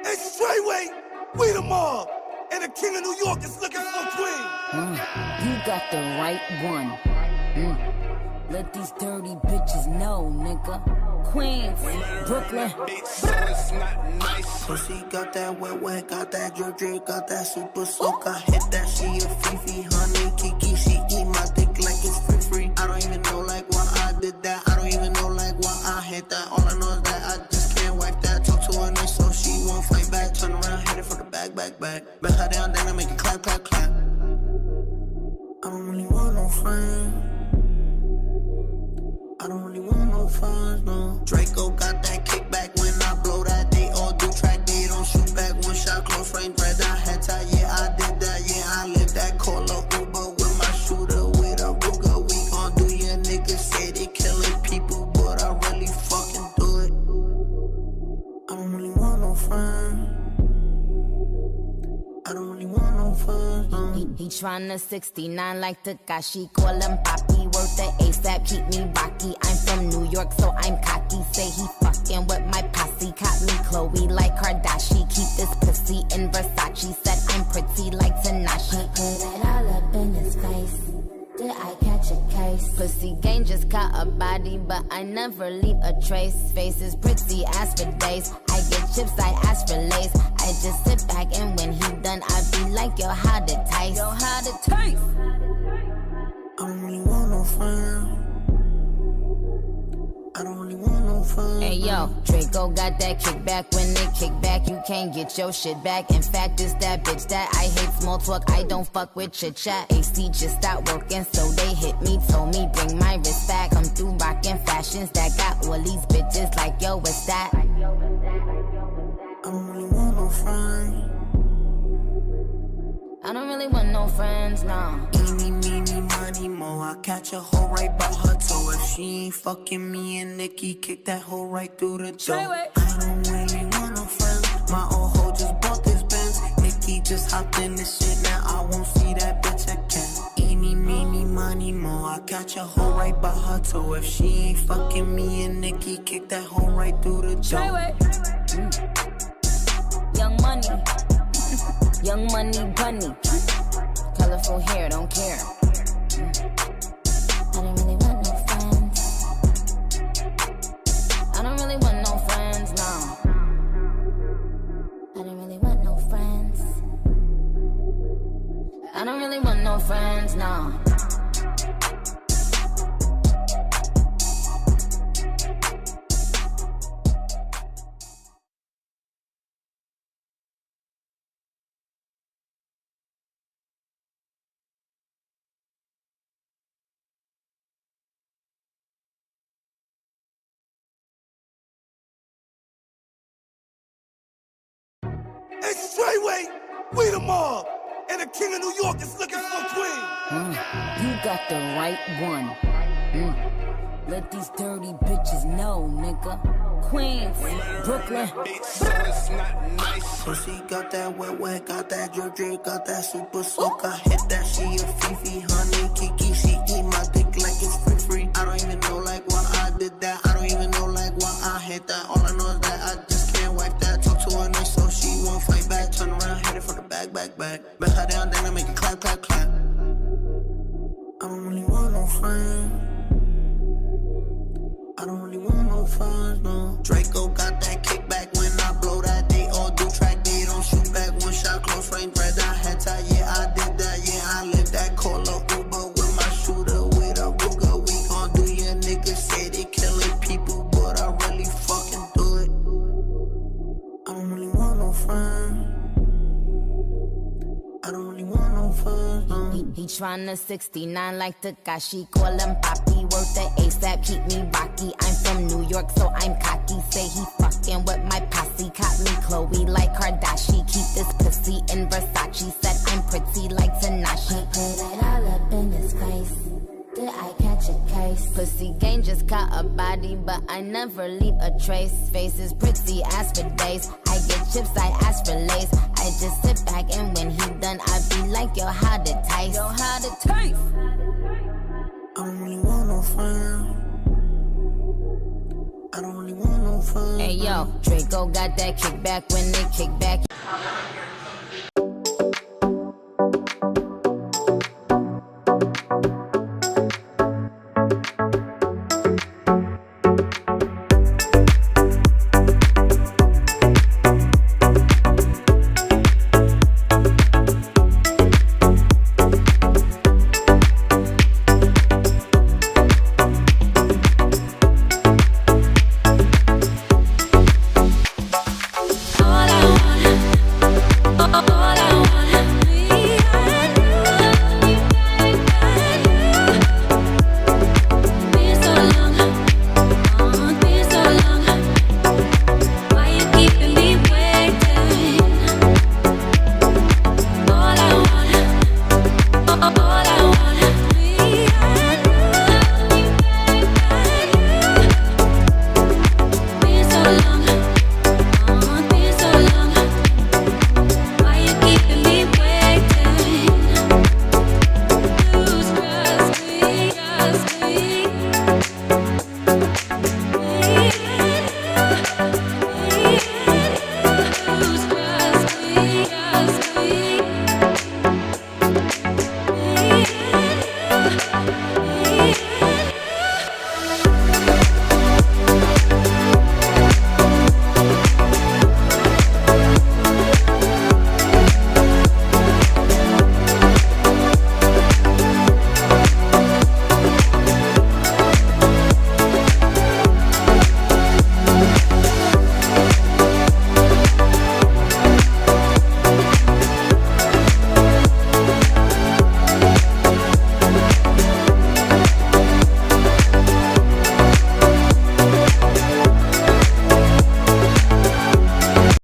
It's Straightway, we the mob, and the king of New York is looking for a queen. You got the right one. Let these dirty bitches know, nigga. Queens, Brooklyn. It's not nice. Pussy got that wet, got that drip, got that super soak. I hit that, she a Fifi, honey, Kiki. She eat my dick like it's free. I don't even know like why I did that. I don't even know like why I hit that. All I know is that I just can't wipe that. Talk to her nice so she won't fight back. Turn around, hit it for the back. Bet her down, then I make it clap. I don't really want no friend. I don't really want no friends, no. Draco got that kickback when I blow that. They all do track, they don't shoot back. One shot, close range, red eye, head tie. Yeah, I did that, yeah, I lived that. Call a Uber with my shooter, with a Ruger. We gon' do your niggas say they killing people, but I really fucking do it. I don't really want no friends. I don't really want no friends, no. He tryna 69 like Takashi, call him Papi, worth the ASAP, keep me rocky. I'm from New York, so I'm cocky. Say he fucking with my posse, caught me Chloe like Kardashian. Keep this pussy in Versace, said I'm pretty like Tanashi. Put it all up in his face. Did I catch a case? Pussy gang just caught a body, but I never leave a trace. Face is pretty as for days. I get chips, I ask for lace. I just sit back and when he done, I be like, yo, how to taste? Yo, how to taste? I don't really want no friends. I don't really want no friends. Hey yo, Draco got that kickback. When they kick back, you can't get your shit back. In fact, it's that bitch that I hate small talk. I don't fuck with chit chat. AC just stopped working, so they hit me. Told me bring my wrist back. Come through rockin' fashions that got all these bitches like yo, what's that? I don't really want no friends. I don't really want no friends, no. Eeny, meeny, money, mo. I catch a hoe right by her toe. If she ain't fucking me and Nikki, kick that hoe right through the door. I don't really want no friends. My old hoe just bought this Benz. Nikki just hopped in this shit, now I won't see that bitch again. Eeny, meeny, money, mo. I catch a hoe right by her toe. If she ain't fucking me and Nikki, kick that hoe right through the door. Young money. Young money bunny, colorful hair, don't care. I don't really want no friends. I don't really want no friends, no. I don't really want no friends. I don't really want no friends, no. It's Straightway, we the mob, and the king of New York is looking for a queen. You got the right one. Let these dirty bitches know, nigga. Queens, Brooklyn. It's not nice. Pussy got that wet, got that drip, got that super soak. I hit that, she a Fifi, honey, Kiki. She eat my dick like it's free. I don't even know like why I did that. I don't even know like why I hit that. All I know is that I just can't wipe that. Talk to her nice so she won't fight back. Turn around, hit it for the back. Bet her down, then I make it clap. I don't really want no friends. I don't really want no friends, no. Draco got that kickback when I blow that. They all do track, they don't shoot back. One shot, close range, red eye, head tie. Yeah, I did that, yeah, I lived that. Call a Uber with my shooter, with a Ruger. We gon' do your niggas say they killing people, but I really fucking do it. I don't really want no friends. I don't really want no friends, no. He tryna 69 like Takashi, call him Papi, worth the ASAP, keep me rocky. I'm from New York, so I'm cocky. Say he fucking with my posse, caught me Chloe like Kardashian. Keep this pussy in Versace, said I'm pretty like Tanashi. Put it all up in his face. Did I catch a case? Pussy gang just caught a body, but I never leave a trace. Face is pretty as for days. I get chips, I ask for lace. I just sit back and when he done, I be like, yo, how to taste? Yo, how to taste? I don't really want no friends. I don't really want no for Hey yo, Draco got that kickback when they kick back.